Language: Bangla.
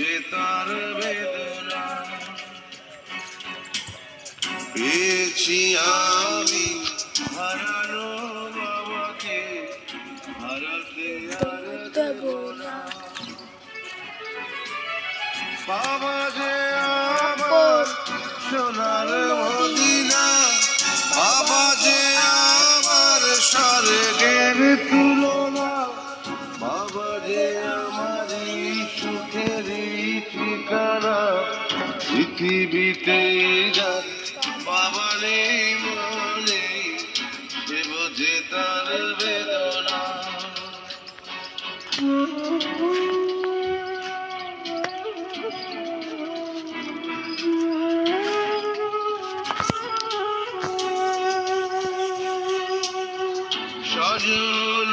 যে তার বেদনা পেয়েছি আমি হারানো বাবাকে হারাতে আর দেব না। বাবা যে আমার সোনার মদিনা, বাবা যে আমার স্বর্গের তুলনা, বাবা যে আমারই সুখেরই ঠিকানা। পৃথিবীতে যার বাবা নেই মনে, সে বোঝে তার বেদনা। স্বজন